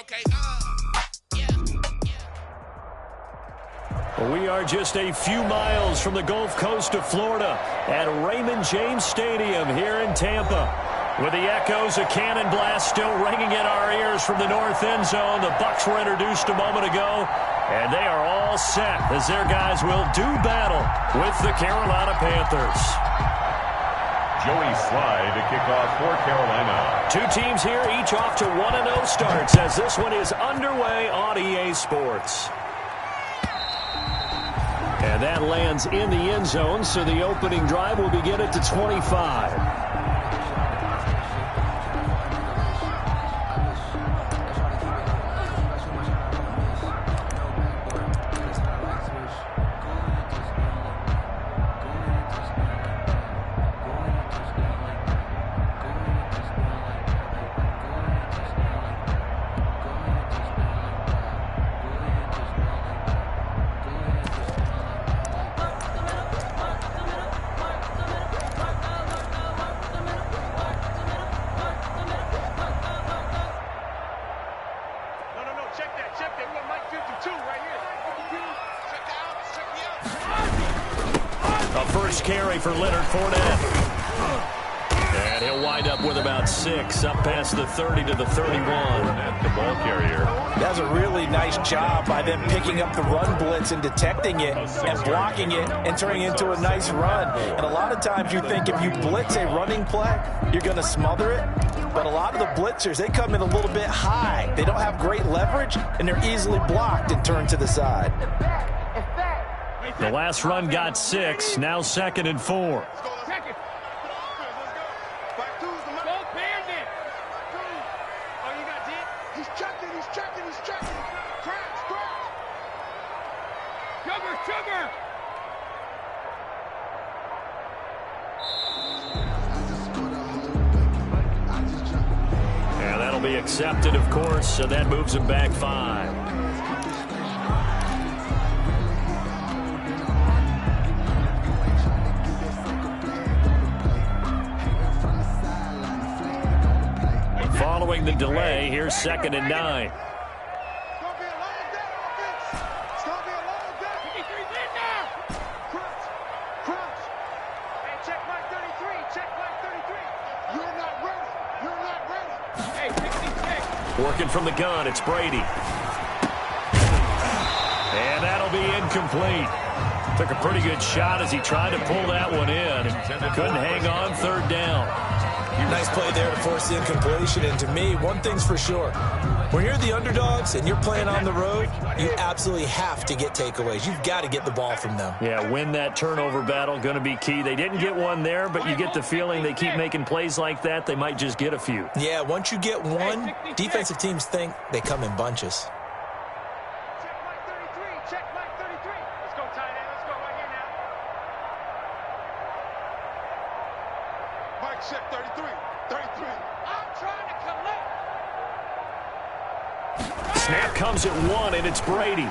Okay, We are just a few miles from the Gulf Coast of Florida at Raymond James Stadium here in Tampa. With the echoes of cannon blast still ringing in our ears from the north end zone, the Bucs were introduced a moment ago, and they are all set as their guys will do battle with the Carolina Panthers. Joey Slye to kick off for Carolina. Two teams here, each off to 1-0 starts as this one is underway on EA Sports. And that lands in the end zone, so the opening drive will begin at the 25. Carry for Leonard Fournette. And he'll wind up with about 6, up past the 30 to the 31. The ball carrier. That's a really nice job by them picking up the run blitz and detecting it and blocking it and turning it into a nice run. And a lot of times you think if you blitz a running play, you're going to smother it. But a lot of the blitzers, they come in a little bit high. They don't have great leverage, and they're easily blocked and turned to the side. The last run got 6, now 2nd and 4. And that'll be accepted, of course, so that moves him back 5. Following the delay, here's 2nd and 9. Working from the gun, it's Brady. And that'll be incomplete. Took a pretty good shot as he tried to pull that one in. Couldn't hang on, 3rd down. Nice play there to force the incompletion. And to me, one thing's for sure. When you're the underdogs and you're playing on the road, you absolutely have to get takeaways. You've got to get the ball from them. Yeah, win that turnover battle, going to be key. They didn't get one there, but you get the feeling they keep making plays like that, they might just get a few. Yeah, once you get one, defensive teams think they come in bunches. Snap comes at 1, and it's Brady.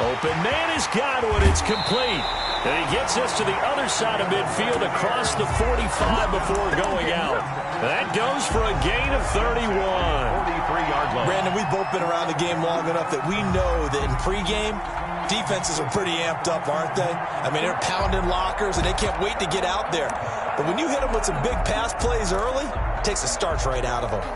Open man has got one. It's complete. And he gets this to the other side of midfield across the 45 before going out. That goes for a gain of 31. 43-yard line. Brandon, we've both been around the game long enough that we know that in pregame, defenses are pretty amped up, aren't they? I mean, they're pounding lockers, and they can't wait to get out there. But when you hit them with some big pass plays early, it takes the starch right out of them.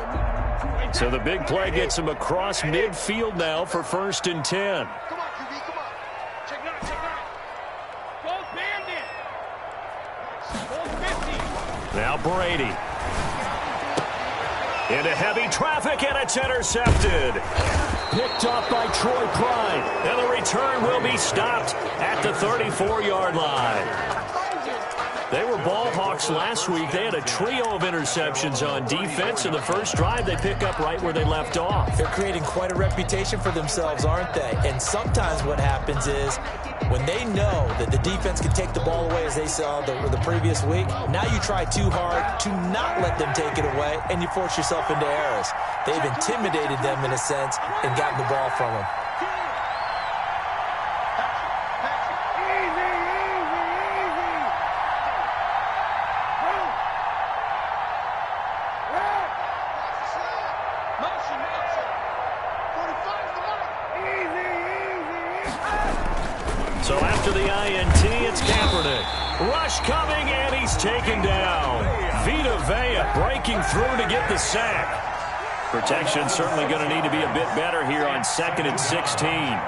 So the big play gets him across midfield now for 1st and 10. Come on, QB, come on. Check 9, check 9. Go Bandit. Go 50. Now Brady. Into heavy traffic, and it's intercepted. Picked up by Troy Pride. And the return will be stopped at the 34-yard line. They were ball hawks last week. They had a trio of interceptions on defense. In the first drive, they pick up right where they left off. They're creating quite a reputation for themselves, aren't they? And sometimes what happens is when they know that the defense can take the ball away, as they saw the previous week, now you try too hard to not let them take it away, and you force yourself into errors. They've intimidated them in a sense and gotten the ball from them. So after the INT, it's Kaepernick. Rush coming, and he's taken down. Vita Vea breaking through to get the sack. Protection certainly going to need to be a bit better here on 2nd and 16.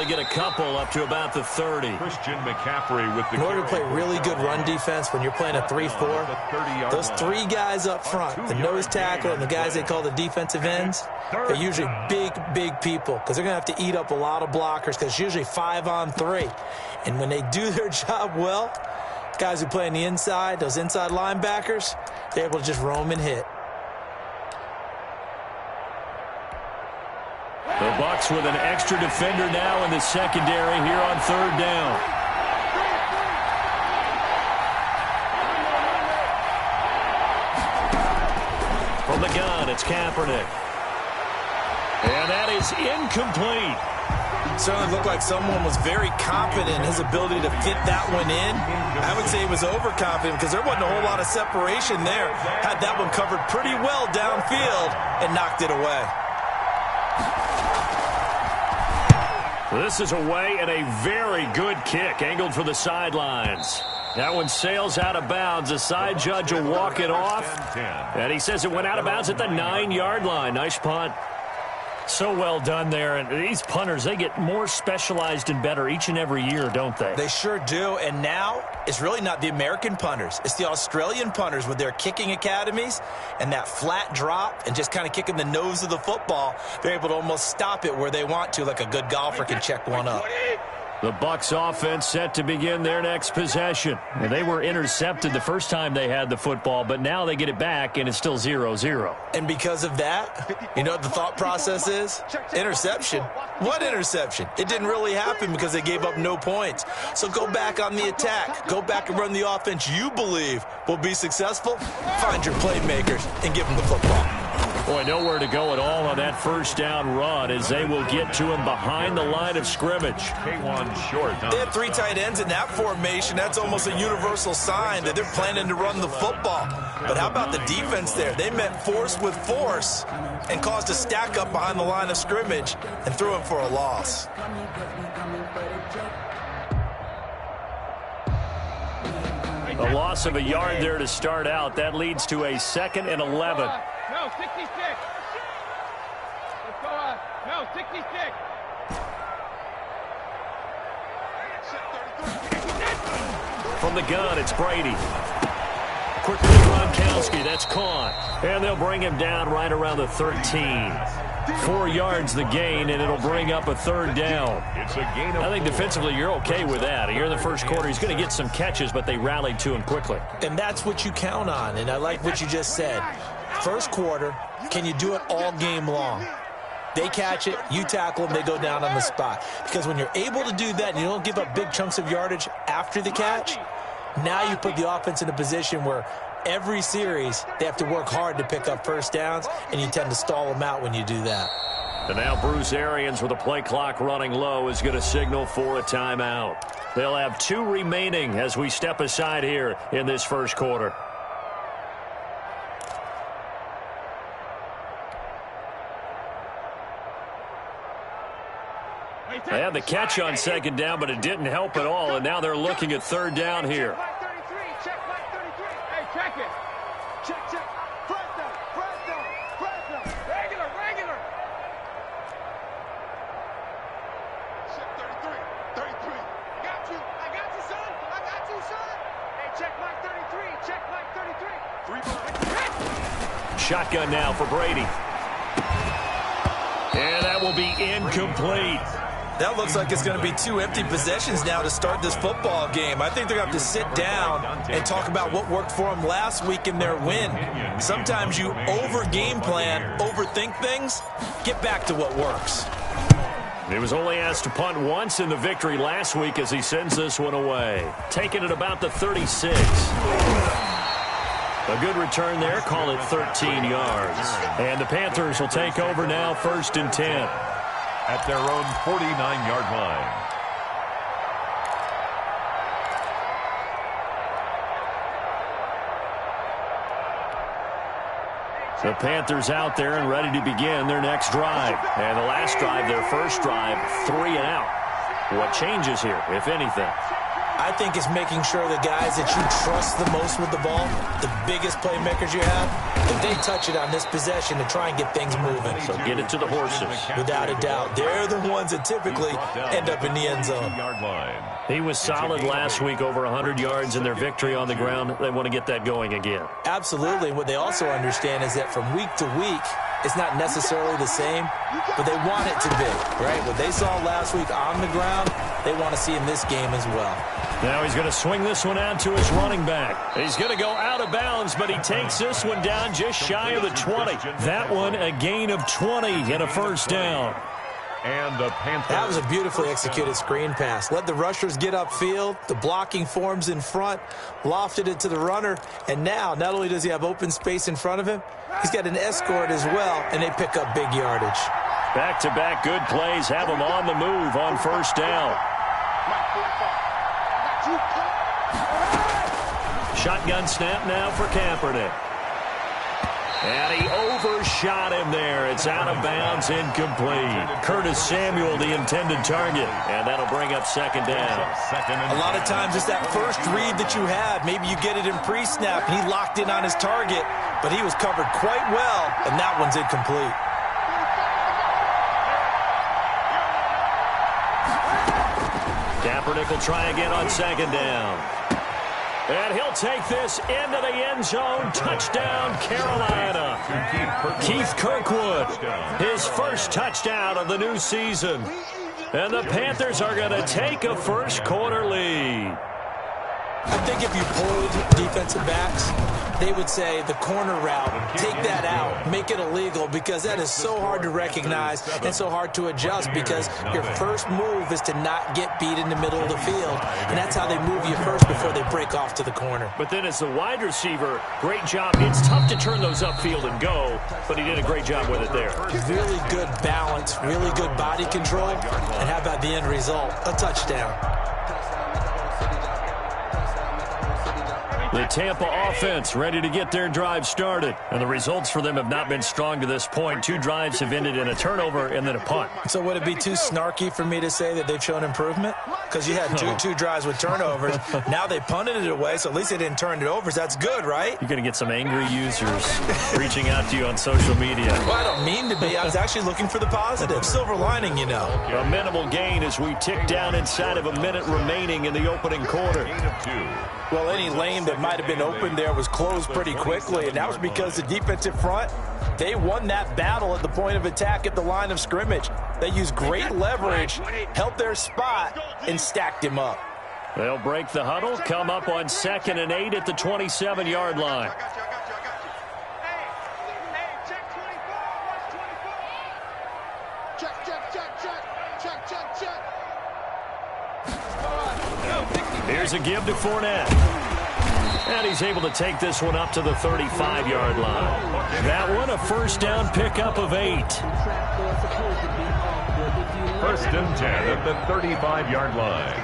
Get a couple up to about the 30. Christian McCaffrey with the In order to play really good run defense when you're playing a 3-4, those three guys up front, the nose tackle and the guys they call the defensive ends, they're usually big people because they're going to have to eat up a lot of blockers because it's usually 5-on-3. And when they do their job well, guys who play on the inside, those inside linebackers, they're able to just roam and hit. The Bucs with an extra defender now in the secondary here on 3rd down. From the gun, it's Kaepernick. And that is incomplete. Certainly looked like someone was very confident in his ability to fit that one in. I would say he was overconfident because there wasn't a whole lot of separation there. Had that one covered pretty well downfield and knocked it away. This is away and a very good kick, angled for the sidelines. That one sails out of bounds. The side judge will walk it off. And he says it went out of bounds at the 9-yard line. Nice punt. So well done there. And these punters, they get more specialized and better each and every year, don't they? They sure do. And now it's really not the American punters. It's the Australian punters with their kicking academies and that flat drop and just kind of kicking the nose of the football. They're able to almost stop it where they want to, like a good golfer can check one up. The Bucs offense set to begin their next possession. And they were intercepted the first time they had the football, but now they get it back, and it's still 0-0. And because of that, you know what the thought process is? Interception. What interception? It didn't really happen because they gave up no points. So go back on the attack. Go back and run the offense you believe will be successful. Find your playmakers and give them the football. Boy, nowhere to go at all on that first down run as they will get to him behind the line of scrimmage. They had 3 tight ends in that formation. That's almost a universal sign that they're planning to run the football. But how about the defense there? They met force with force and caused a stack up behind the line of scrimmage and threw it for a loss. A loss of a yard there to start out. That leads to a 2nd and 11. No, 66. Let's go on. No, 66. From the gun, it's Brady. Quickly, Gronkowski, that's caught. And they'll bring him down right around the 13. 4 yards the gain, and it'll bring up a 3rd down. I think defensively you're okay with that. Here in the first quarter, he's going to get some catches, but they rallied to him quickly. And that's what you count on, and I like what you just said. First quarter, can you do it all game long? They catch it, you tackle them, they go down on the spot. Because when you're able to do that and you don't give up big chunks of yardage after the catch, now you put the offense in a position where every series they have to work hard to pick up first downs, and you tend to stall them out when you do that. And now Bruce Arians with the play clock running low is going to signal for a timeout. They'll have 2 remaining as we step aside here in this first quarter. They had the catch on 2nd down, but it didn't help at all, and now they're looking at 3rd down here. Check 33. Hey, check it. Check. Press down. Regular. Check 33. Got you. I got you, son. Hey, check Mike 33. Shotgun now for Brady. And that will be incomplete. That looks like it's going to be 2 empty possessions now to start this football game. I think they're going to have to sit down and talk about what worked for them last week in their win. Sometimes you over-game plan, overthink things. Get back to what works. He was only asked to punt once in the victory last week as he sends this one away. Taking it about the 36. A good return there. Call it 13 yards. And the Panthers will take over now, 1st and 10. At their own 49-yard line. The Panthers out there and ready to begin their next drive. And the last drive, their first drive, 3 and out. What changes here, if anything? I think it's making sure the guys that you trust the most with the ball, the biggest playmakers you have, if they touch it on this possession to try and get things moving. So get it to the horses. Without a doubt. They're the ones that typically end up in the end zone. He was solid last week, over 100 yards in their victory on the ground. They want to get that going again. Absolutely. What they also understand is that from week to week, it's not necessarily the same, but they want it to be, right? What they saw last week on the ground, they want to see in this game as well. Now he's going to swing this one out to his running back. He's going to go out of bounds, but he takes this one down just shy of the 20. That one a gain of 20 and a first down. And the Panthers. That was a beautifully executed screen pass. Let the rushers get upfield. The blocking forms in front. Lofted it to the runner. And now, not only does he have open space in front of him, he's got an escort as well, and they pick up big yardage. Back-to-back good plays have him on the move on first down. Shotgun snap now for Kaepernick. And he overshot him there. It's out of bounds, incomplete. Curtis Samuel, the intended target. And that'll bring up second down. A lot of times it's that first read that you have. Maybe you get it in pre-snap. He locked in on his target, but he was covered quite well, and that one's incomplete. Kaepernick will try again on second down. And he'll take this into the end zone. Touchdown, Carolina. Keith Kirkwood, his first touchdown of the new season. And the Panthers are going to take a first quarter lead. I think if you polled defensive backs, they would say the corner route, take that out, make it illegal, because that is so hard to recognize and so hard to adjust, because your first move is to not get beat in the middle of the field, and that's how they move you first before they break off to the corner. But then as the wide receiver, great job. It's tough to turn those upfield and go, but he did a great job with it there. Really good balance, really good body control, and how about the end result? A touchdown. The Tampa offense ready to get their drive started. And the results for them have not been strong to this point. 2 drives have ended in a turnover and then a punt. So would it be too snarky for me to say that they've shown improvement? Because you had two drives with turnovers. Now they punted it away, so at least they didn't turn it over. So that's good, right? You're going to get some angry users reaching out to you on social media. Well, I don't mean to be. I was actually looking for the positive. Silver lining, you know. A minimal gain as we tick down inside of a minute remaining in the opening quarter. Well, any lane that might have been open there was closed pretty quickly, and that was because the defensive front, they won that battle at the point of attack at the line of scrimmage. They used great leverage, held their spot, and stacked him up. They'll break the huddle, come up on 2nd and 8 at the 27-yard line. Here's a give to Fournette. And he's able to take this one up to the 35-yard line. That one a first down pickup of 8. 1st and 10 at the 35-yard line.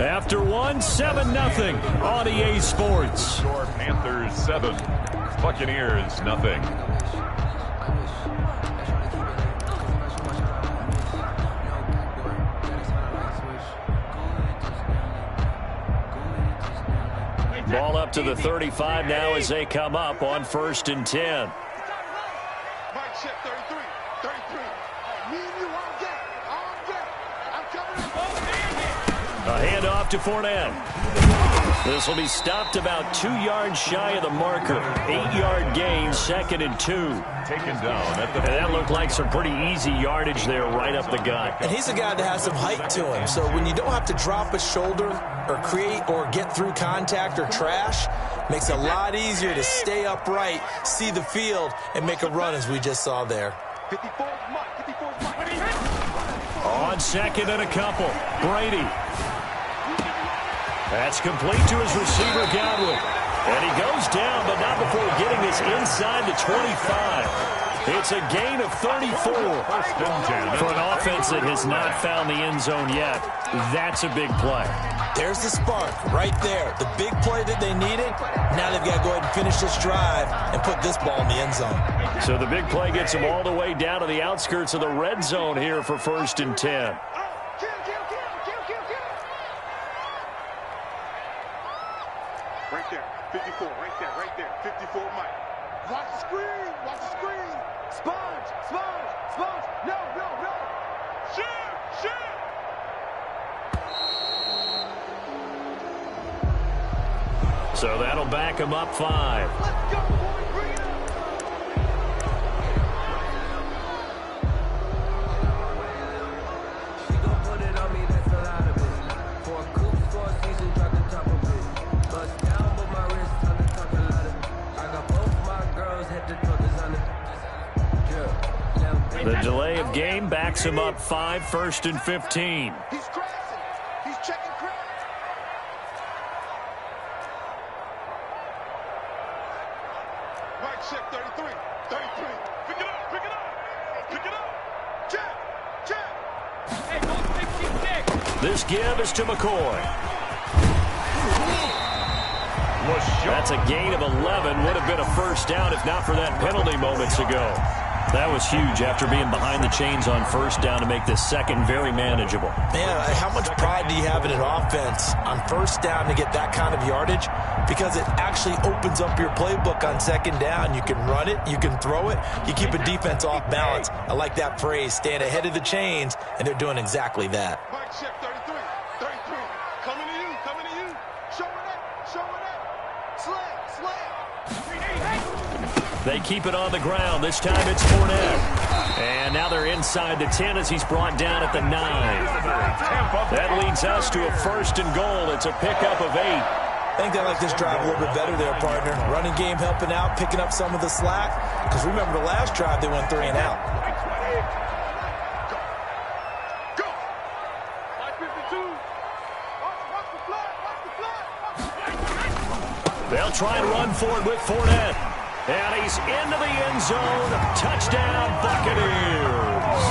After one, 7-0 on EA Sports. Score Panthers 7, Buccaneers 0. Ball up to the 35 now as they come up on 1st and 10. A handoff to Fournette. This will be stopped about 2 yards shy of the marker. 8-yard gain, 2nd and 2. Taken down at the... And that looked like some pretty easy yardage there right up the gut. And he's a guy that has some height to him. So when you don't have to drop a shoulder or create or get through contact or trash, makes it a lot easier to stay upright, see the field, and make a run as we just saw there. On 2nd and a couple, Brady. That's complete to his receiver, Godwin. And he goes down, but not before getting this inside the 25. It's a gain of 34. For an offense that has not found the end zone yet, that's a big play. There's the spark right there. The big play that they needed. Now they've got to go ahead and finish this drive and put this ball in the end zone. So the big play gets them all the way down to the outskirts of the red zone here for 1st and 10. Right there, 54, right there, 54, Mike. Watch the screen, watch the screen. Sponge, sponge, sponge. No. Shoot. So that'll back him up 5. Let's go, boy, bring it up. She gon' put it on me, that's a lot of it. For a coupe, for a season, drop the top of it. Bust down, but my wrist on the talk a lot of it. I got both my girls, head to twerkers on it. Yeah. The delay of game backs him up 5, 1st and 15. He's crashing. He's checking crash. Mike check 33. Pick it up. Check. Hey, don't take This give is to McCoy. That's a gain of 11. Would have been a first down if not for that penalty moments ago. That was huge after being behind the chains on first down to make this second very manageable. Man, how much pride do you have in an offense on first down to get that kind of yardage? Because it actually opens up your playbook on second down. You can run it, you can throw it, you keep a defense off balance. I like that phrase, staying ahead of the chains, and they're doing exactly that. Mike check 33. Coming to you. Showing up. Slam. They keep it on the ground. This time it's Fournette. And now they're inside the 10 as he's brought down at the 9. That leads us to a 1st and goal. It's a pickup of 8. I think they like this drive a little bit better there, partner. Running game helping out, picking up some of the slack. Because remember the last drive, they went 3 and out. Go. 552. Watch the flag. They'll try and run for it with Fournette. And he's into the end zone. Touchdown, Buccaneers.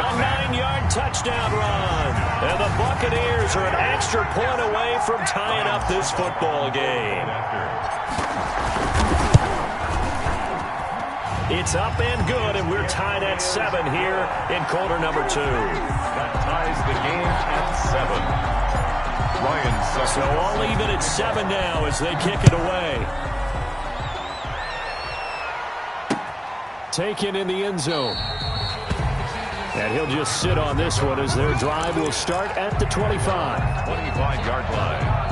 A 9-yard touchdown run. And the Buccaneers are an extra point away from tying up this football game. It's up and good, and we're tied at 7 here in quarter number 2. That ties the game at 7. Ryan So all even at 7 now as they kick it away. Taken in the end zone. And he'll just sit on this one as their drive will start at the 25. 25-yard line.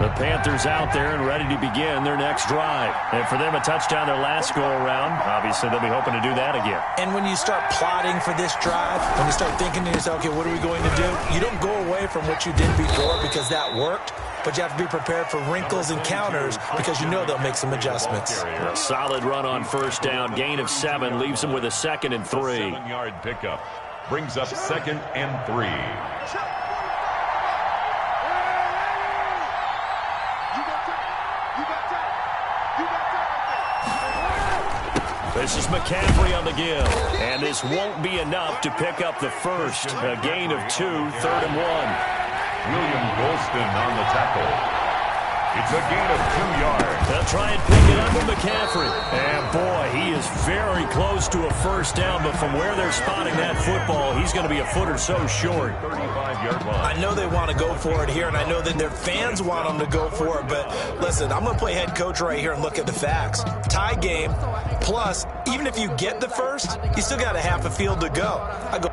The Panthers out there and ready to begin their next drive. And for them, a touchdown their last go-around. Obviously, they'll be hoping to do that again. And when you start plotting for this drive, when you start thinking to yourself, okay, what are we going to do? You don't go away from what you did before because that worked, but you have to be prepared for wrinkles and counters because you know they'll make some adjustments. A solid run on first down. Gain of 7 leaves them with a 2nd and 3. 7-yard pickup brings up 2nd and 3. This is McCaffrey on the give. And this won't be enough to pick up the first. A gain of 2, 3rd and 1. William Golston on the tackle. It's a gain of 2 yards. They'll try and pick it up with McCaffrey. And boy, he is very close to a first down, but from where they're spotting that football, he's going to be a foot or so short. 35-yard line. I know they want to go for it here, and I know that their fans want them to go for it, but listen, I'm going to play head coach right here and look at the facts. Tie game, plus, even if you get the first, you still got a half a field to go. I go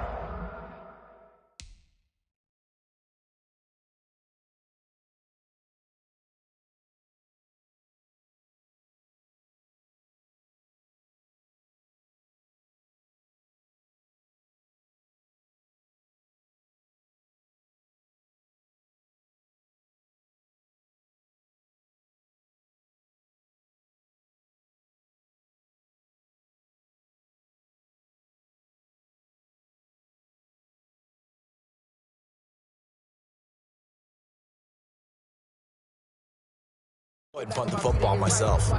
And punt the football myself.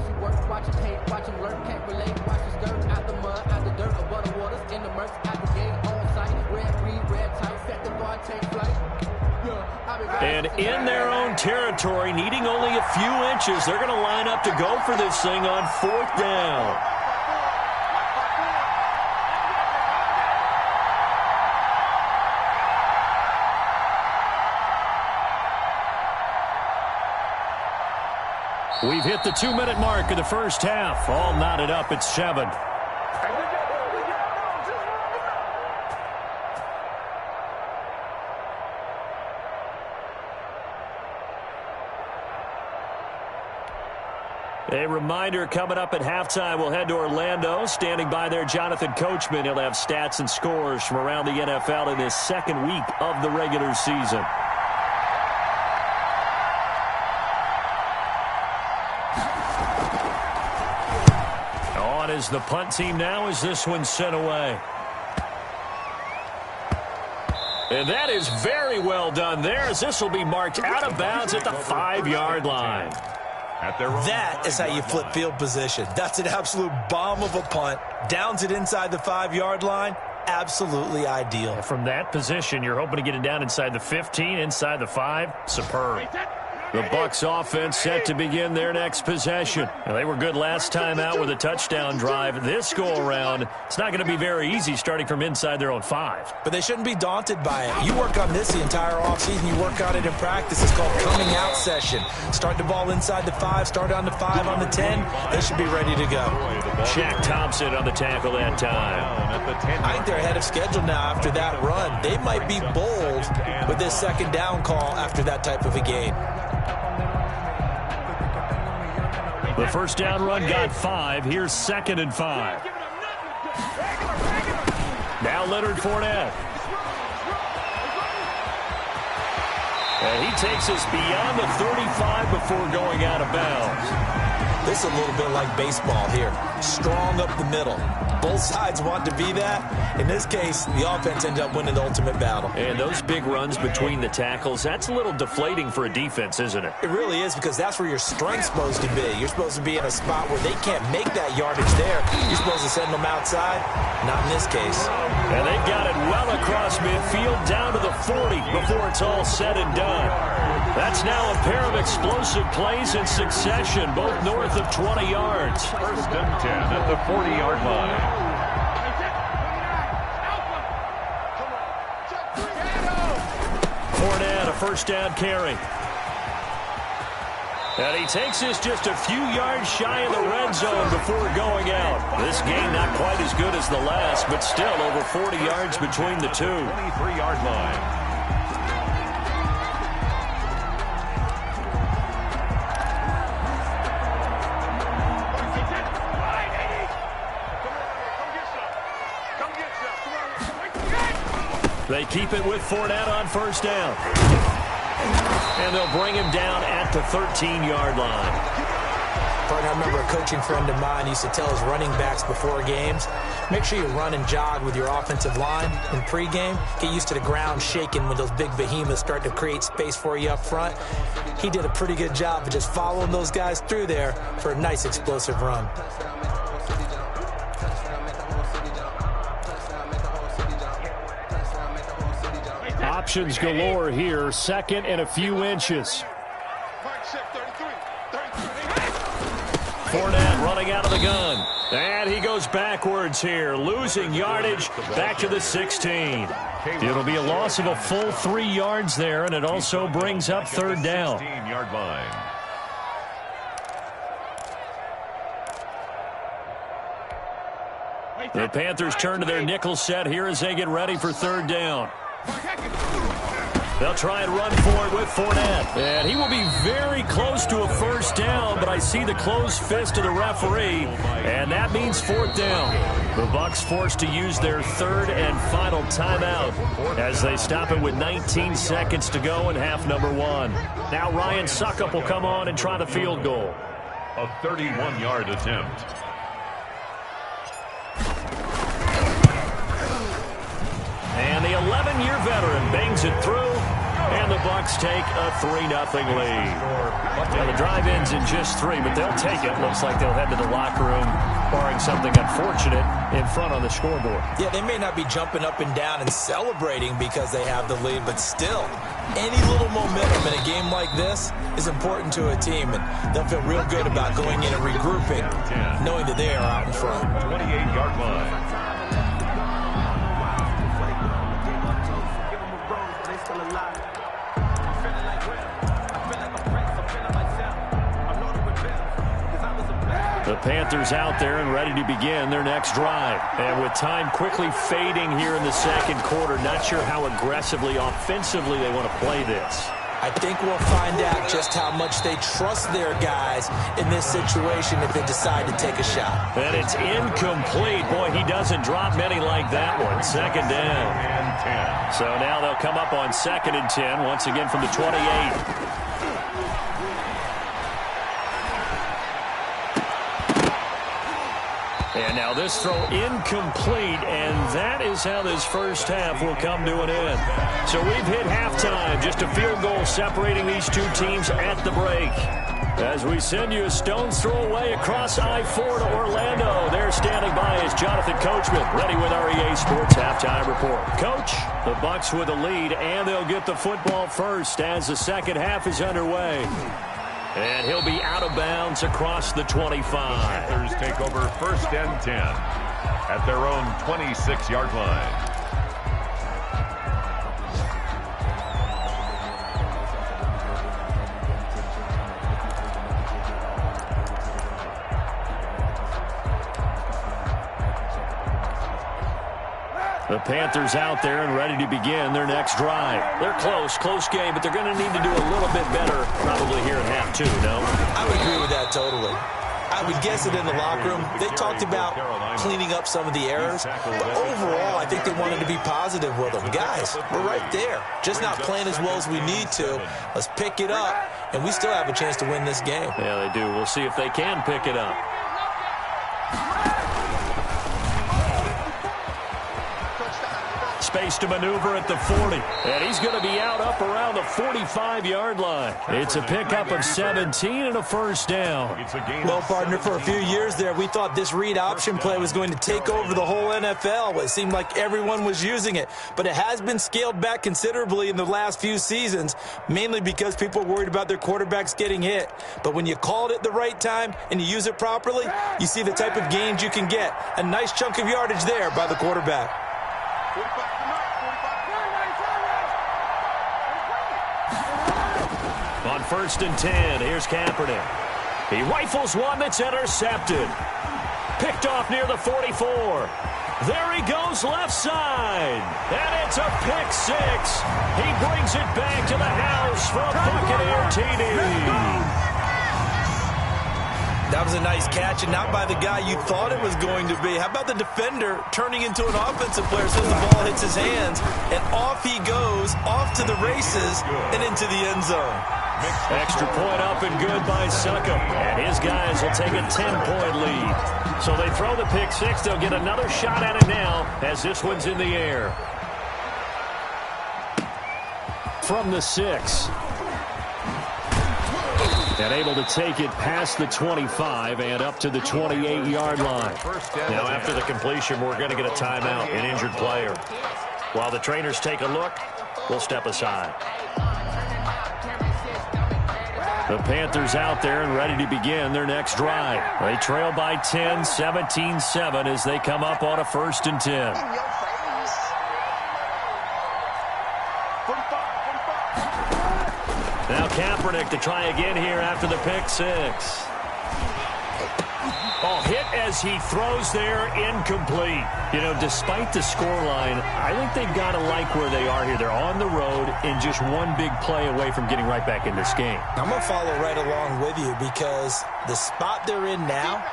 And in their own territory, needing only a few inches, they're going to line up to go for this thing on 4th down. We've hit the 2-minute mark of the first half. All knotted up at 7. A reminder, coming up at halftime, we'll head to Orlando. Standing by there, Jonathan Coachman. He'll have stats and scores from around the NFL in this second week of the regular season. On is the punt team now as this one's sent away. And that is very well done there, as this will be marked out of bounds at the 5-yard line. That is how you flip field position. That's an absolute bomb of a punt. Downs it inside the 5-yard line. Absolutely ideal. From that position, you're hoping to get it down inside the 15, inside the 5. Superb. The Bucs offense set to begin their next possession. Now, they were good last time out with a touchdown drive. This go-around, it's not going to be very easy starting from inside their own 5. But they shouldn't be daunted by it. You work on this the entire offseason. You work on it in practice. It's called coming out session. Start the ball inside the 5, start on the 5, on the 10. They should be ready to go. Shaq Thompson on the tackle that time. I think they're ahead of schedule now after that run. They might be bold with this second down call after that type of a game. The first down run got 5. Here's 2nd and 5. Now Leonard Fournette. And he takes us beyond the 35 before going out of bounds. This is a little bit like baseball here. Strong up the middle. Both sides want to be that. In this case, the offense ended up winning the ultimate battle. And those big runs between the tackles, that's a little deflating for a defense, isn't it? It really is, because that's where your strength's supposed to be. You're supposed to be in a spot where they can't make that yardage there. You're supposed to send them outside. Not in this case. And they've got it well across midfield down to the 40 before it's all said and done. That's now a pair of explosive plays in succession, both north of 20 yards. 1st and 10 at the 40-yard line. Fournette, a first down carry. And he takes this just a few yards shy of the red zone before going out. This game not quite as good as the last, but still over 40 yards between the two. 23-yard line. They keep it with Fournette on first down. And they'll bring him down at the 13-yard line. I remember a coaching friend of mine used to tell his running backs before games, make sure you run and jog with your offensive line in pregame. Get used to the ground shaking when those big behemoths start to create space for you up front. He did a pretty good job of just following those guys through there for a nice explosive run. Options galore here. 2nd and a few inches. Fournette running out of the gun. And he goes backwards here, losing yardage back to the 16. It'll be a loss of a full 3 yards there, and it also brings up 3rd down. 16-yard line. The Panthers turn to their nickel set here as they get ready for 3rd down. They'll try and run for it with Fournette. And he will be very close to a first down, but I see the closed fist of the referee, and that means 4th down. The Bucs forced to use their 3rd and final timeout as they stop it with 19 seconds to go in half number 1. Now Ryan Suckup will come on and try the field goal. A 31-yard attempt. And the 11-year veteran bangs it through. And the Bucs take a 3-0 lead. Well, the drive ends in just 3, but they'll take it. Looks like they'll head to the locker room, barring something unfortunate, in front on the scoreboard. Yeah, they may not be jumping up and down and celebrating because they have the lead, but still, any little momentum in a game like this is important to a team, and they'll feel real good about going in and regrouping, knowing that they are out in front. 28-yard line. The Panthers out there and ready to begin their next drive. And with time quickly fading here in the second quarter, not sure how aggressively, offensively they want to play this. I think we'll find out just how much they trust their guys in this situation if they decide to take a shot. And it's incomplete. Boy, he doesn't drop many like that one. Second down. And 10. So now they'll come up on 2nd and 10, once again from the 28. And now this throw incomplete, and that is how this first half will come to an end. So we've hit halftime, just a field goal separating these two teams at the break. As we send you a stone's throw away across I-4 to Orlando. There standing by is Jonathan Coachman, ready with our EA Sports Halftime Report. Coach, the Bucs with the lead, and they'll get the football first as the second half is underway. And he'll be out of bounds across the 25. Panthers take over 1st and 10 at their own 26-yard line. The Panthers out there and ready to begin their next drive. They're close game, but they're going to need to do a little bit better probably here in half two, no? I would agree with that totally. I would guess that in the locker room, they talked about cleaning up some of the errors, but overall, I think they wanted to be positive with them. Guys, we're right there. Just not playing as well as we need to. Let's pick it up, and we still have a chance to win this game. Yeah, they do. We'll see if they can pick it up. Space to maneuver at the 40. And he's going to be out up around the 45-yard line. It's a pickup of 17 and a first down. Well, partner, for a few years there, we thought this read option play was going to take over the whole NFL. It seemed like everyone was using it. But it has been scaled back considerably in the last few seasons, mainly because people are worried about their quarterbacks getting hit. But when you call it at the right time and you use it properly, you see the type of gains you can get. A nice chunk of yardage there by the quarterback. On 1st and 10, here's Kaepernick. He rifles one that's intercepted. Picked off near the 44. There he goes left side. And it's a pick six. He brings it back to the house for a Buccaneer TD. That was a nice catch, and not by the guy you thought it was going to be. How about the defender turning into an offensive player as soon as the ball hits his hands, and off he goes, off to the races, and into the end zone. Extra point up and good by Succop. And his guys will take a 10-point lead. So they throw the pick six. They'll get another shot at it now as this one's in the air. From the 6. And able to take it past the 25 and up to the 28-yard line. Now after the completion, we're going to get a timeout, an injured player. While the trainers take a look, we'll step aside. The Panthers out there and ready to begin their next drive. They trail by 10, 17-7 as they come up on a 1st and 10. Now Kaepernick to try again here after the pick six. Oh, hit as he throws there, incomplete. You know, despite the scoreline, I think they've got to like where they are here. They're on the road and just one big play away from getting right back in this game. I'm going to follow right along with you because the spot they're in now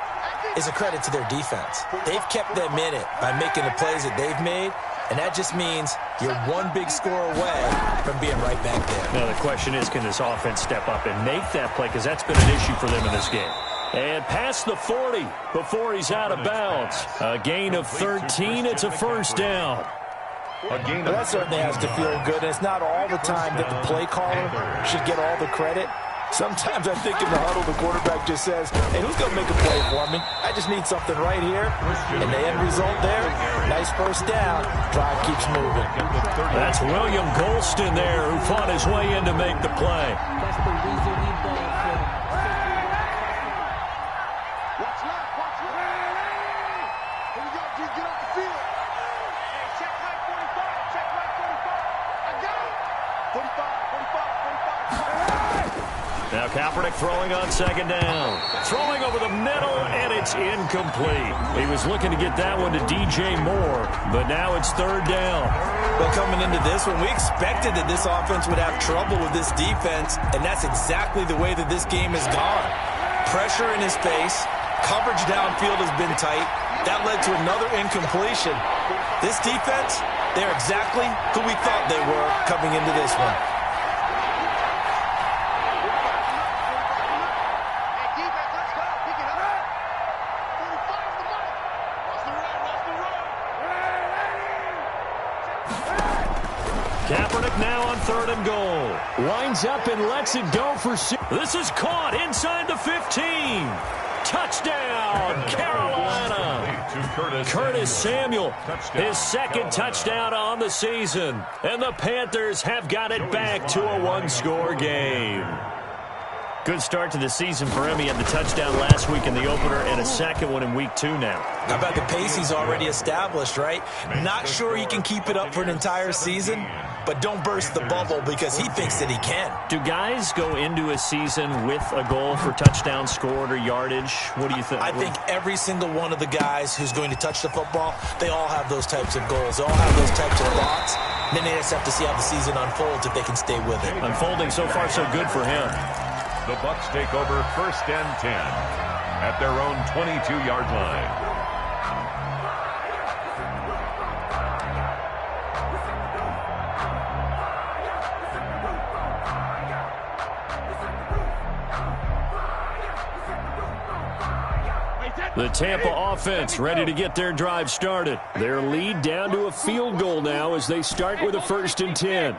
is a credit to their defense. They've kept them in it by making the plays that they've made, and that just means you're one big score away from being right back there. Now the question is, can this offense step up and make that play? Because that's been an issue for them in this game. And past the 40 before he's out of bounds. A gain of 13. It's a first down. A gain But of that certainly has to feel good. And it's not all the time that the play caller should get all the credit. Sometimes I think in the huddle, the quarterback just says, hey, who's going to make a play for me? I just need something right here. And the end result there, nice first down. Drive keeps moving. That's William Golston there, who fought his way in to make the play. That's the reason we ball for. Watch left, watch left. Here we go, G, get off the field. Hey, check right 45, check right 45. I got it. 45, 45, 45. Now Kaepernick throwing on second down. Throwing over the middle, and it's incomplete. He was looking to get that one to DJ Moore, but now it's third down. Well, coming into this one, we expected that this offense would have trouble with this defense, and that's exactly the way that this game has gone. Pressure in his face. Coverage downfield has been tight. That led to another incompletion. This defense, they're exactly who we thought they were coming into this one. Kaepernick now on third and goal. Winds up and lets it go for six. This is caught inside the 15. Touchdown, Carolina. Curtis Samuel, his second touchdown on the season. And the Panthers have got it back to a one-score game. Good start to the season for him. He had the touchdown last week in the opener and a second one in week 2 now. How about the pace he's already established, right? Not sure he can keep it up for an entire season, but don't burst the bubble because he thinks that he can. Do guys go into a season with a goal for touchdown scored or yardage? What do you think? I think every single one of the guys who's going to touch the football, they all have those types of goals. They all have those types of thoughts. Then they just have to see how the season unfolds if they can stay with it. Unfolding so far so good for him. The Bucs take over first and 10 at their own 22-yard line. The Tampa offense ready to get their drive started. Their lead down to a field goal now as they start with a first and 10.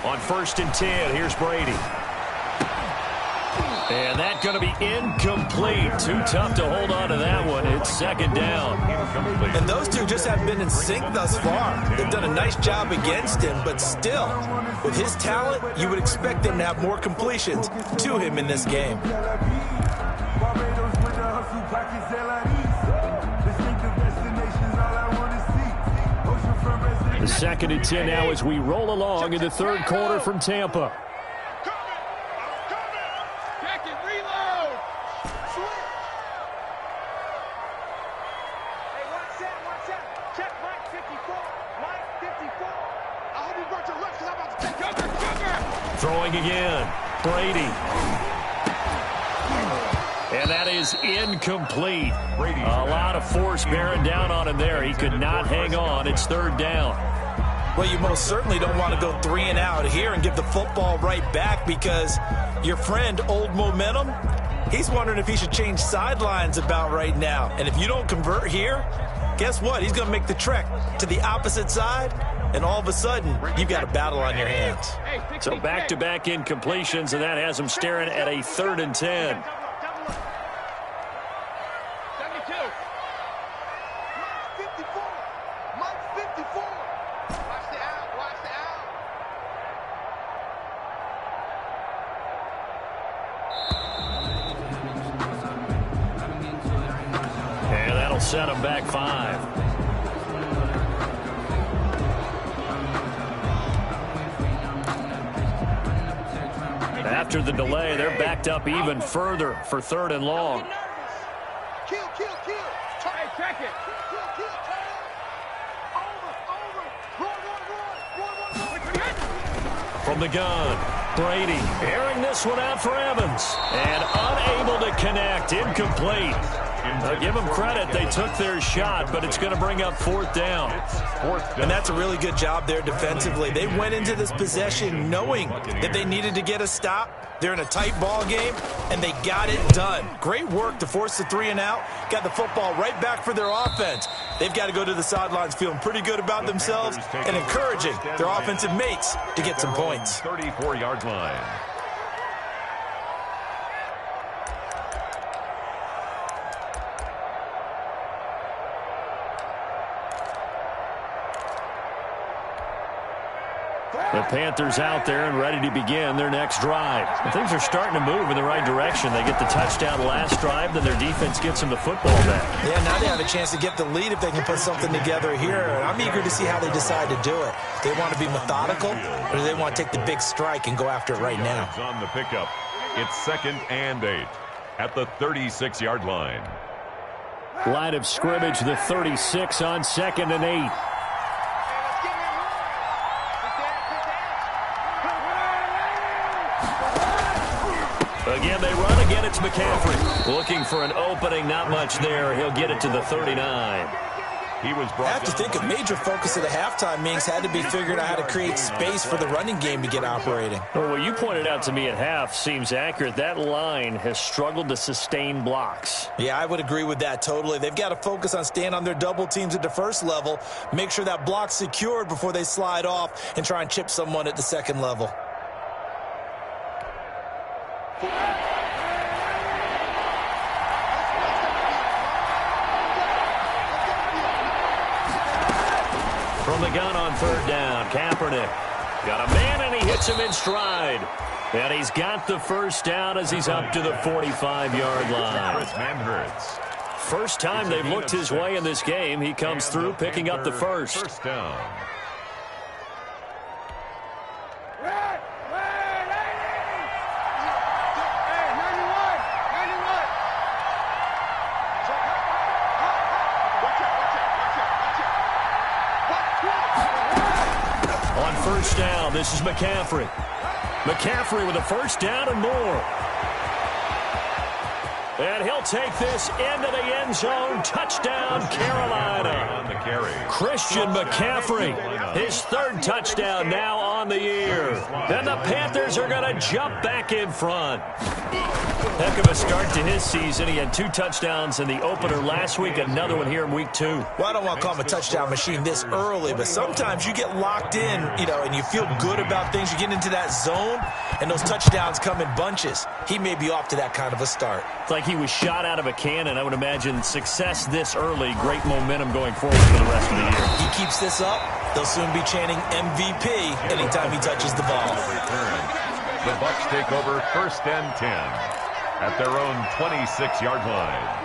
On first and 10, here's Brady. And that's going to be incomplete. Too tough to hold on to that one. It's second down. And those two just haven't been in sync thus far. They've done a nice job against him, but still, with his talent, you would expect them to have more completions to him in this game. The second and 10 now as we roll along in the third quarter from Tampa. Throwing again. Brady. And that is incomplete. A lot of force bearing down on him there. He could not hang on. It's third down. Well, you most certainly don't want to go 3 and out here and give the football right back because your friend, Old Momentum, he's wondering if he should change sidelines about right now. And if you don't convert here, guess what? He's going to make the trek to the opposite side, and all of a sudden, you've got a battle on your hands. So back-to-back incompletions, and that has him staring at a third and 10. Set him back 5. After the delay, they're backed up even further for third and long. Kill. Hey, check it. Kill. Run. From the gun, Brady airing this one out for Evans. And unable to connect, incomplete. Give them credit. They took their shot, but it's going to bring up fourth down. And that's a really good job there defensively. They went into this possession knowing that they needed to get a stop. They're in a tight ball game, and they got it done. Great work to force the 3 and out. Got the football right back for their offense. They've got to go to the sidelines feeling pretty good about themselves and encouraging their offensive mates to get some points. 34-yard line. The Panthers out there and ready to begin their next drive. And things are starting to move in the right direction. They get the touchdown last drive, then their defense gets them the football back. Yeah, now they have a chance to get the lead if they can put something together here. And I'm eager to see how they decide to do it. They want to be methodical, or do they want to take the big strike and go after it right now? On the pickup, it's 2nd and 8 at the 36-yard line. Line of scrimmage, the 36 on 2nd and 8. Again, they run. Again, it's McCaffrey. Looking for an opening. Not much there. He'll get it to the 39. He was I have to think a major focus of the halftime meetings had to be figuring out how to create space for the running game to get operating. Well, what you pointed out to me at half seems accurate. That line has struggled to sustain blocks. Yeah, I would agree with that totally. They've got to focus on staying on their double teams at the first level, make sure that block's secured before they slide off and try and chip someone at the second level. From the gun on 3rd down, Kaepernick got a man and he hits him in stride. And he's got the first down as he's up to the 45-yard line. First time they've looked his way in this game. He comes through picking up the first. First down. First down, this is McCaffrey. McCaffrey with a first down and more. And he'll take this into the end zone. Touchdown, Carolina. Christian McCaffrey, his 3rd touchdown now on the year. And the Panthers are going to jump back in front. Heck of a start to his season. He had 2 touchdowns in the opener last week, another one here in week 2. Well, I don't want to call him a touchdown machine this early, but sometimes you get locked in, and you feel good about things. You get into that zone, and those touchdowns come in bunches. He may be off to that kind of a start. It's like he was shot out of a cannon. I would imagine success this early, great momentum going forward for the rest of the year. He keeps this up, they'll soon be chanting MVP anytime he touches the ball. The Bucs take over 1st and 10 at their own 26-yard line.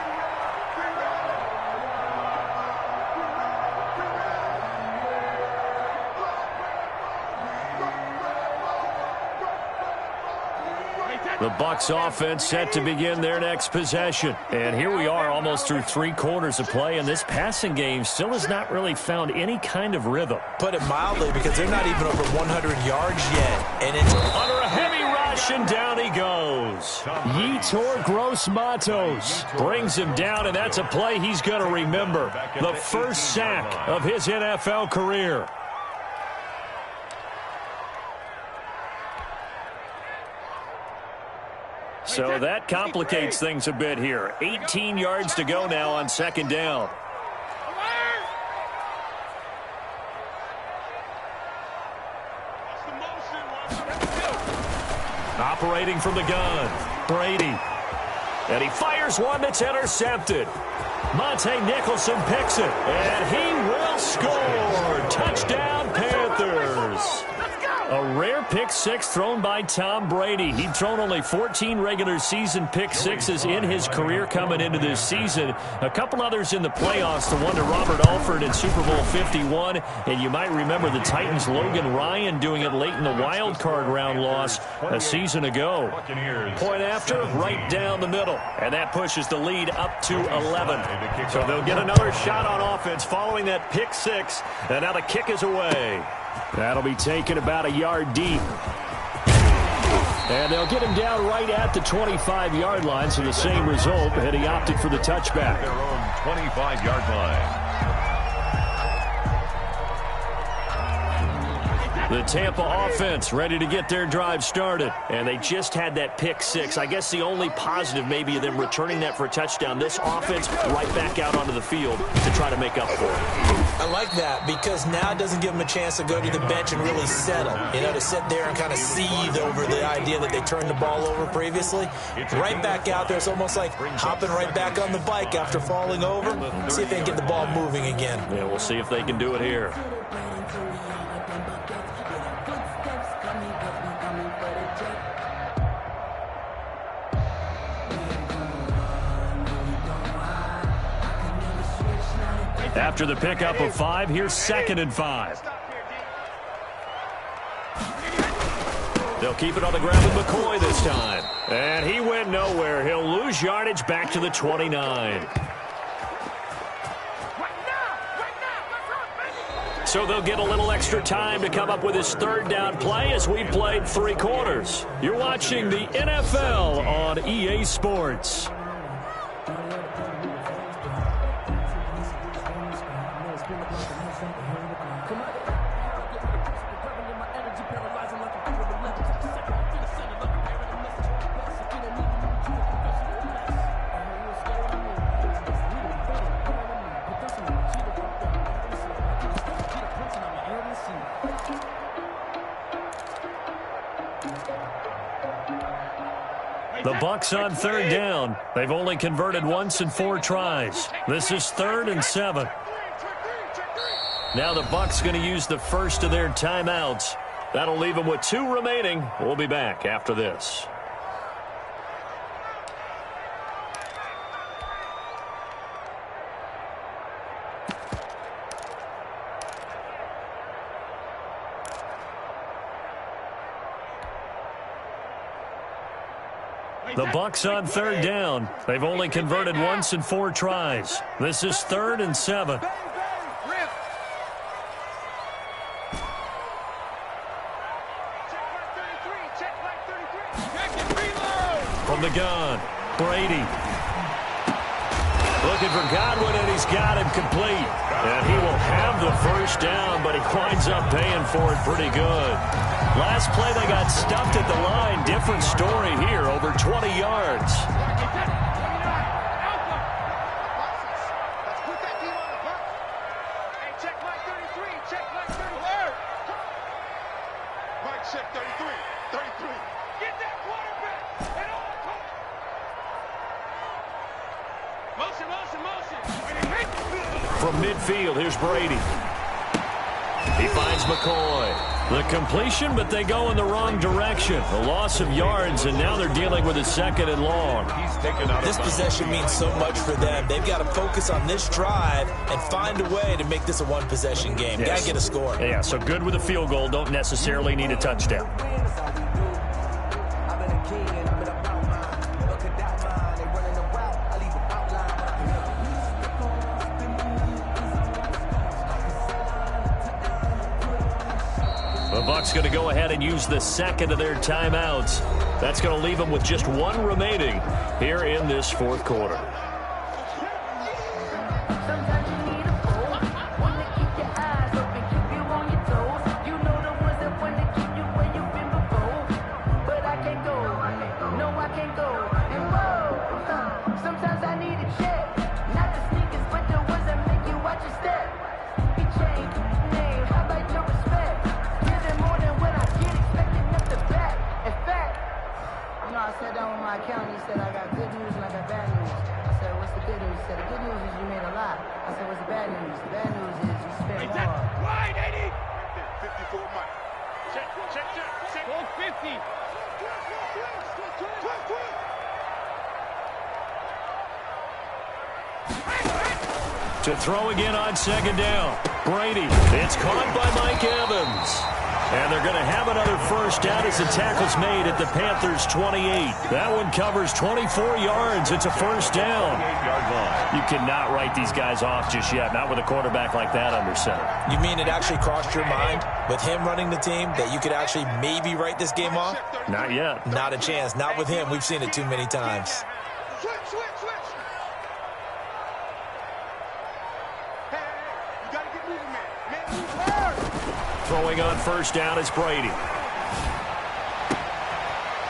The Bucs offense set to begin their next possession. And here we are almost through 3 quarters of play, and this passing game still has not really found any kind of rhythm. Put it mildly, because they're not even over 100 yards yet. And it's under a heavy rush, and down he goes. Yetur Gross-Matos brings him down, and that's a play he's going to remember. The first sack of his NFL career. So that complicates things a bit here. 18 yards to go now on 2nd down. Operating from the gun, Brady. And he fires one that's intercepted. Monte Nicholson picks it, and he will score. Touchdown, Panthers. A rare pick-6 thrown by Tom Brady. He'd thrown only 14 regular season pick-6s in his career coming into this season. A couple others in the playoffs, the one to Robert Alford in Super Bowl 51. And you might remember the Titans' Logan Ryan doing it late in the wild card round loss a season ago. Point after, right down the middle. And that pushes the lead up to 11. So they'll get another shot on offense following that pick-6. And now the kick is away. That'll be taken about a yard deep. And they'll get him down right at the 25-yard line, so the same result, and he opted for the touchback. Their own 25-yard line. The Tampa offense ready to get their drive started. And they just had that pick six. I guess the only positive maybe of them returning that for a touchdown. This offense right back out onto the field to try to make up for it. I like that because now it doesn't give them a chance to go to the bench and really settle. To sit there and kind of seethe over the idea that they turned the ball over previously. Right back out there. It's almost like hopping right back on the bike after falling over. See if they can get the ball moving again. Yeah, we'll see if they can do it here. After the pickup of 5, here's 2nd and 5. They'll keep it on the ground with McCoy this time. And he went nowhere. He'll lose yardage back to the 29. So they'll get a little extra time to come up with his 3rd down play as we played 3 quarters. You're watching the NFL on EA Sports. The Bucs on 3rd down. They've only converted once in 4 tries. This is 3rd and 7. Now the Bucs going to use the first of their timeouts. That'll leave them with 2 remaining. We'll be back after this. The Bucs on 3rd down. They've only converted once in 4 tries. This is 3rd and 7. From the gun, Brady. Looking for Godwin, and he's got him complete. And he will have the first down, but he winds up paying for it pretty good. Last play, they got stuffed at the line. Different story here, over 20 yards. From midfield, here's Brady. He finds McCoy. The completion, but they go in the wrong direction. A loss of yards, and now they're dealing with a 2nd and long. This possession means so much for them. They've got to focus on this drive and find a way to make this a 1-possession game. Yes. Got to get a score. Yeah, so good with a field goal. Don't necessarily need a touchdown. The Bucs going to go ahead and use the 2nd of their timeouts. That's going to leave them with just 1 remaining here in this 4th quarter. To throw again on 2nd down. Brady. It's caught by Mike Evans. And they're going to have another first down as the tackle's made at the Panthers' 28. That one covers 24 yards. It's a first down. You cannot write these guys off just yet, not with a quarterback like that under center. You mean it actually crossed your mind with him running the team that you could actually maybe write this game off? Not yet. Not a chance. Not with him. We've seen it too many times. Throwing on first down is Brady.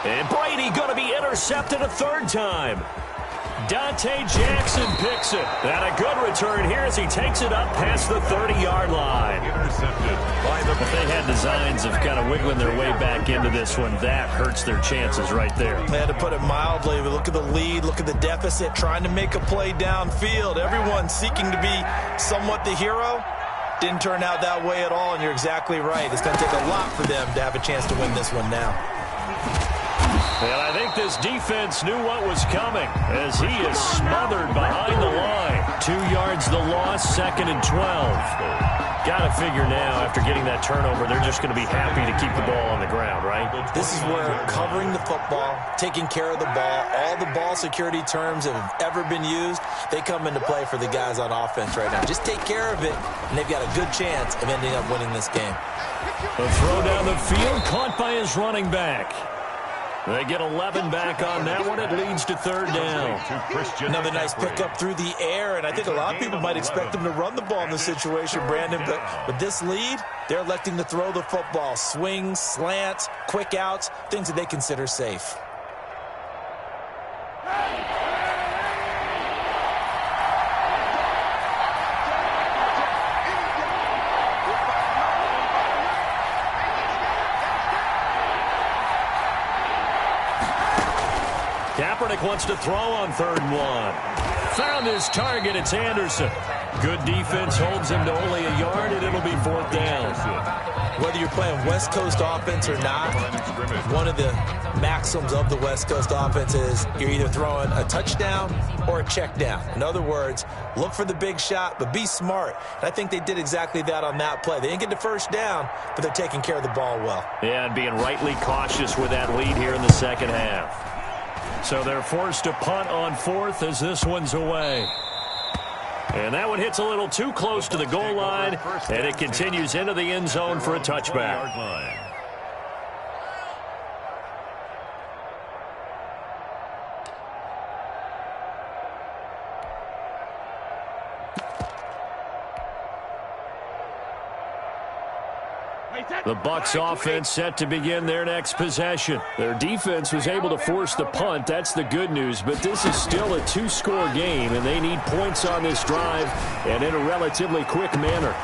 And Brady going to be intercepted a third time. Dante Jackson picks it. And a good return here as he takes it up past the 30-yard line. Intercepted by the... If they had designs of kind of wiggling their way back into this one, that hurts their chances right there. They had to put it mildly. Look at the lead, look at the deficit, trying to make a play downfield. Everyone seeking to be somewhat the hero. Didn't turn out that way at all, and you're exactly right. It's going to take a lot for them to have a chance to win this one now. And I think this defense knew what was coming as he is smothered behind the line. 2 yards the loss, 2nd and 12. Got to figure now, after getting that turnover, they're just going to be happy to keep the ball on the ground, right? This is where covering the football, taking care of the ball, all the ball security terms that have ever been used, they come into play for the guys on offense right now. Just take care of it, and they've got a good chance of ending up winning this game. A throw down the field, caught by his running back. They get 11 back on that one. It leads to third down. Another nice pickup through the air, and I think a lot of people might expect them to run the ball in this situation, Brandon, but with this lead, they're electing to throw the football. Swings, slants, quick outs, things that they consider safe. Kaepernick wants to throw on 3rd and 1. Found his target. It's Anderson. Good defense holds him to only a yard, and it'll be 4th down. Whether you're playing West Coast offense or not, one of the maxims of the West Coast offense is you're either throwing a touchdown or a check down. In other words, look for the big shot, but be smart. And I think they did exactly that on that play. They didn't get the first down, but they're taking care of the ball well. Yeah, and being rightly cautious with that lead here in the second half. So they're forced to punt on 4th as this one's away. And that one hits a little too close to the goal line, and it continues into the end zone for a touchback. The Bucs offense set to begin their next possession. Their defense was able to force the punt. That's the good news. But this is still a 2-score game, and they need points on this drive and in a relatively quick manner.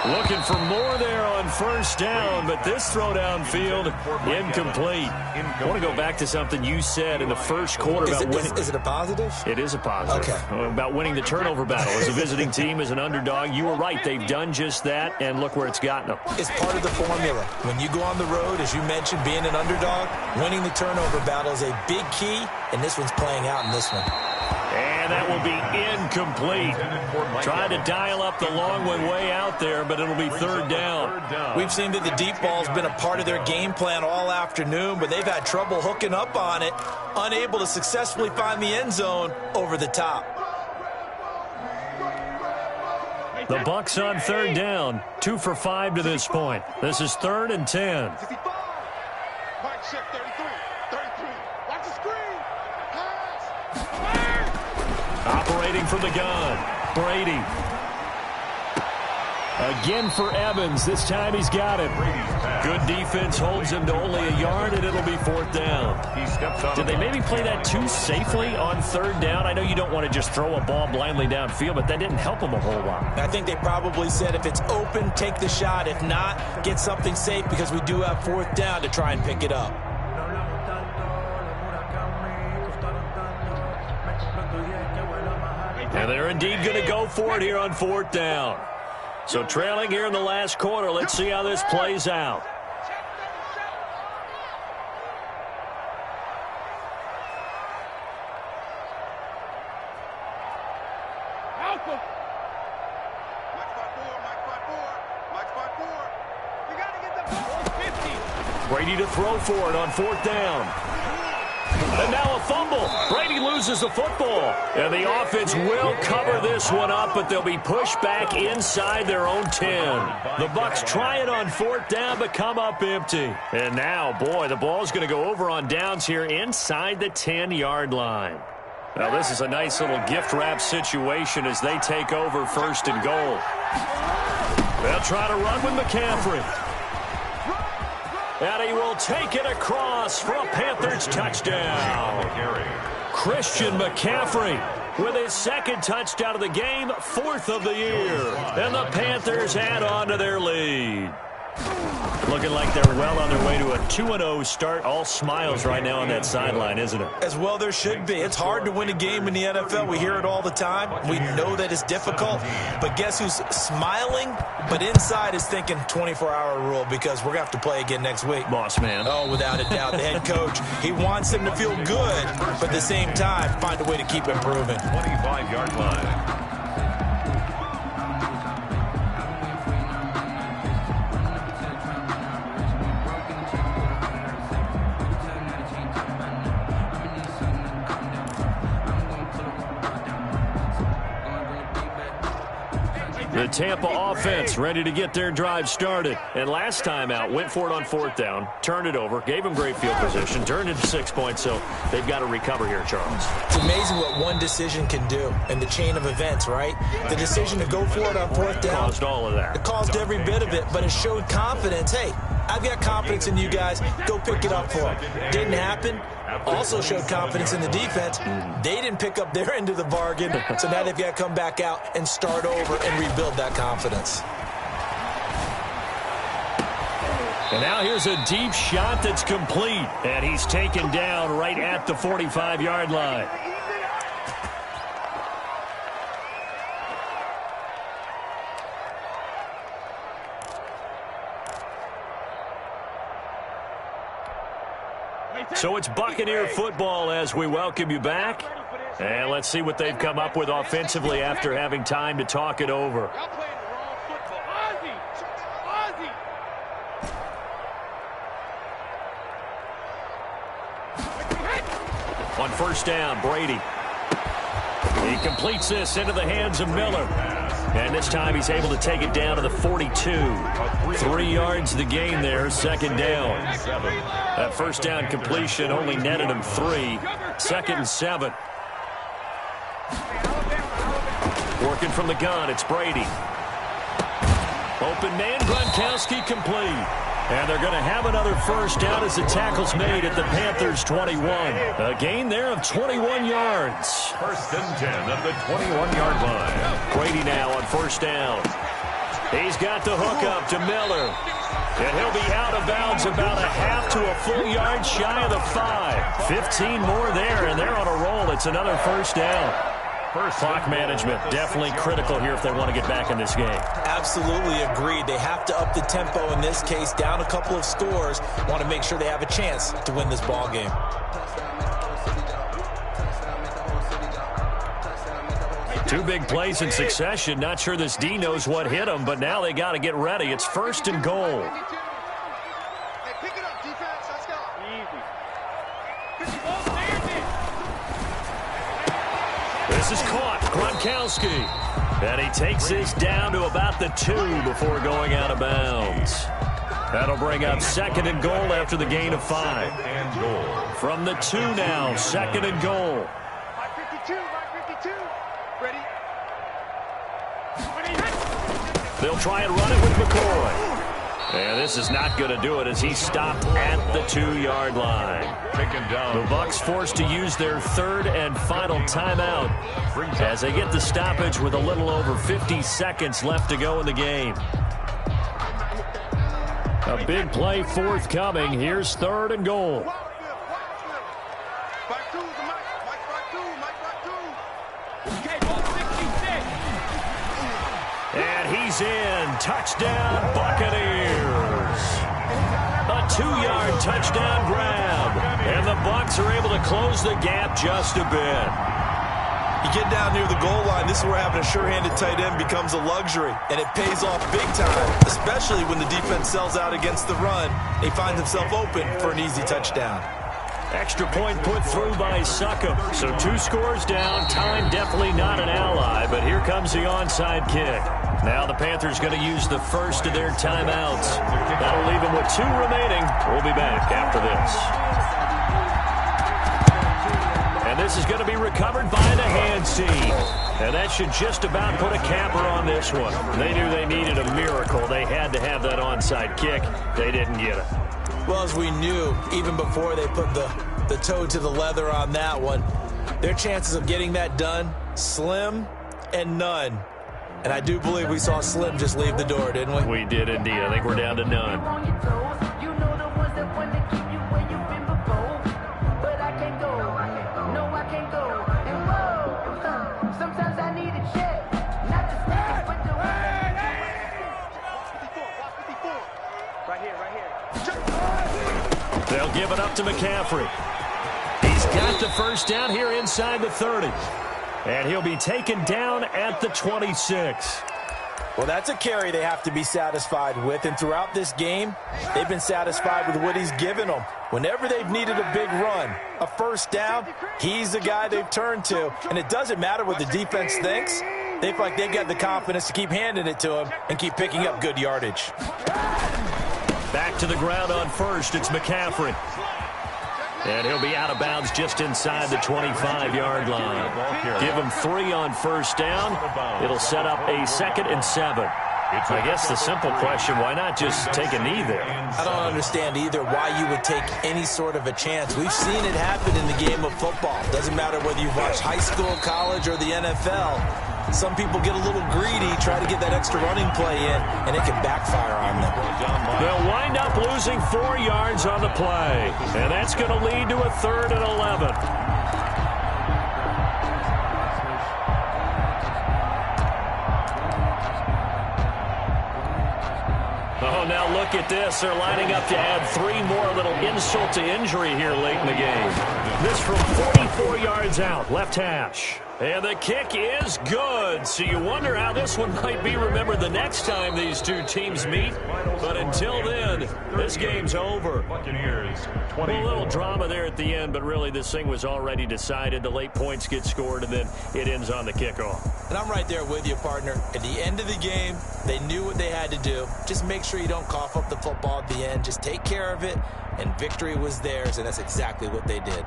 Looking for more there on first down, but this throw downfield, incomplete. I want to go back to something you said in the first quarter about winning. Is it a positive? It is a positive. Okay. About winning the turnover battle. As a visiting team, as an underdog, you were right. They've done just that, and look where it's gotten them. It's part of the formula. When you go on the road, as you mentioned, being an underdog, winning the turnover battle is a big key, and this one's playing out in this one. And that will be incomplete. Trying to dial up the long one way out there, but it'll be 3rd down. We've seen that the deep ball's been a part of their game plan all afternoon, but they've had trouble hooking up on it, unable to successfully find the end zone over the top. The Bucs on 3rd down, 2 for 5 to this point. This is 3rd and 10. Mike check 33. 33. Watch the screen. Operating from the gun, Brady. Again for Evans. This time he's got him. Good defense holds him to only a yard, and it'll be 4th down. Did they maybe play that too safely on 3rd down? I know you don't want to just throw a ball blindly downfield, but that didn't help them a whole lot. I think they probably said if it's open, take the shot. If not, get something safe because we do have 4th down to try and pick it up. And they're indeed going to go for it here on 4th down. So trailing here in the last quarter, let's see how this plays out. Brady to throw for it on 4th down. And now a fumble. Brady loses the football. And the offense will cover this one up, but they'll be pushed back inside their own 10. The Bucs try it on 4th down, but come up empty. And now, boy, the ball's going to go over on downs here inside the 10-yard line. Now, this is a nice little gift wrap situation as they take over 1st and goal. They'll try to run with McCaffrey. And he will take it across for a Panthers touchdown. Christian McCaffrey with his second touchdown of the game, 4th of the year. And the Panthers add on to their lead. Looking like they're well on their way to a 2-0 start. All smiles right now on that sideline, isn't it? As well there should be. It's hard to win a game in the NFL. We hear it all the time. We know that it's difficult. But guess who's smiling, but inside is thinking 24-hour rule, because we're going to have to play again next week. Boss man. Oh, without a doubt. The head coach, he wants them to feel good, but at the same time, find a way to keep improving. 25-yard line. The Tampa offense ready to get their drive started. And last time out, went for it on 4th down, turned it over, gave them great field position, turned it to 6 points, so they've got to recover here, Charles. It's amazing what one decision can do in the chain of events, right? The decision to go for it on 4th down. Caused all of that. It caused every bit of it, but it showed confidence. Hey, I've got confidence in you guys. Go pick it up for them. Didn't happen. Also showed confidence in the defense. They didn't pick up their end of the bargain, so now they've got to come back out and start over and rebuild that confidence. And now here's a deep shot that's complete, and he's taken down right at the 45-yard line. So it's Buccaneer football as we welcome you back. And let's see what they've come up with offensively after having time to talk it over. On 1st down, Brady. He completes this into the hands of Miller. And this time he's able to take it down to the 42. 3 yards the gain there, 2nd down. That 1st down completion only netted him 3. 2nd and 7. Working from the gun, it's Brady. Open man, Gronkowski complete. And they're going to have another 1st down as the tackle's made at the Panthers' 21. A gain there of 21 yards. 1st and 10 at the 21-yard line. Brady now on 1st down. He's got the hook up to Miller. And he'll be out of bounds about a half to a full yard shy of the 5. 15 more there, and they're on a roll. It's another 1st down. Clock management definitely critical here if they want to get back in this game. Absolutely agreed. They have to up the tempo in this case, down a couple of scores. Want to make sure they have a chance to win this ball game. Two big plays in succession. Not sure this D knows what hit him, but now they got to get ready. It's 1st and goal. Hey, pick it up, defense. Let's go. This is caught. Gronkowski. And he takes this down to about the 2 before going out of bounds. That'll bring up 2nd and goal after the gain of 5. From the 2 now, 2nd and goal. 52. Ready? They'll try and run it with McCoy. And this is not going to do it as he stopped at the 2-yard line. The Bucs forced to use their 3rd and final timeout as they get the stoppage with a little over 50 seconds left to go in the game. A big play forthcoming. Here's 3rd and goal. And he's in. Touchdown, Buccaneers. A 2-yard touchdown grab. And the Bucs are able to close the gap just a bit. You get down near the goal line, this is where having a sure-handed tight end becomes a luxury, and it pays off big time, especially when the defense sells out against the run. He finds himself open for an easy touchdown. Extra point put through by Succop. So 2 scores down. Time definitely not an ally, but here comes the onside kick. Now the Panthers going to use the first of their timeouts. That'll leave them with 2 remaining. We'll be back after this. And this is going to be recovered by the hands team. And that should just about put a capper on this one. They knew they needed a miracle. They had to have that onside kick. They didn't get it. Well, as we knew, even before they put the toe to the leather on that one, their chances of getting that done, slim and none. And I do believe we saw Slim just leave the door, didn't we? We did indeed. I think we're down to none. They'll give it up to McCaffrey. He's got the first down here inside the 30. And he'll be taken down at the 26. Well, that's a carry they have to be satisfied with. And throughout this game, they've been satisfied with what he's given them. Whenever they've needed a big run, a first down, he's the guy they've turned to. And it doesn't matter what the defense thinks. They feel like they've got the confidence to keep handing it to him and keep picking up good yardage. Back to the ground on first. It's McCaffrey. And he'll be out of bounds just inside the 25-yard line. Give him 3 on first down. It'll set up a 2nd and 7. I guess the simple question, why not just take a knee there? I don't understand either why you would take any sort of a chance. We've seen it happen in the game of football. Doesn't matter whether you've watched high school, college, or the NFL. Some people get a little greedy, try to get that extra running play in, and it can backfire on them. They'll wind up losing 4 yards on the play, and that's going to lead to a 3rd and 11. Oh, now look at this. They're lining up to add 3 more, little insult to injury here late in the game. This from 44 yards out, left hash. And the kick is good. So you wonder how this one might be remembered the next time these two teams meet. But until then, this game's over. A little drama there at the end, but really this thing was already decided. The late points get scored, and then it ends on the kickoff. And I'm right there with you, partner. At the end of the game, they knew what they had to do. Just make sure you don't cough up the football at the end. Just take care of it, and victory was theirs, and that's exactly what they did.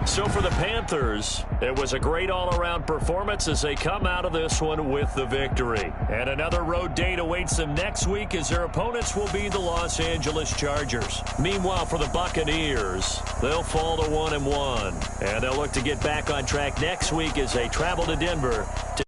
So for the Panthers, it was a great all-around performance as they come out of this one with the victory. And another road date awaits them next week as their opponents will be the Los Angeles Chargers. Meanwhile, for the Buccaneers, they'll fall to 1-1. And they'll look to get back on track next week as they travel to Denver to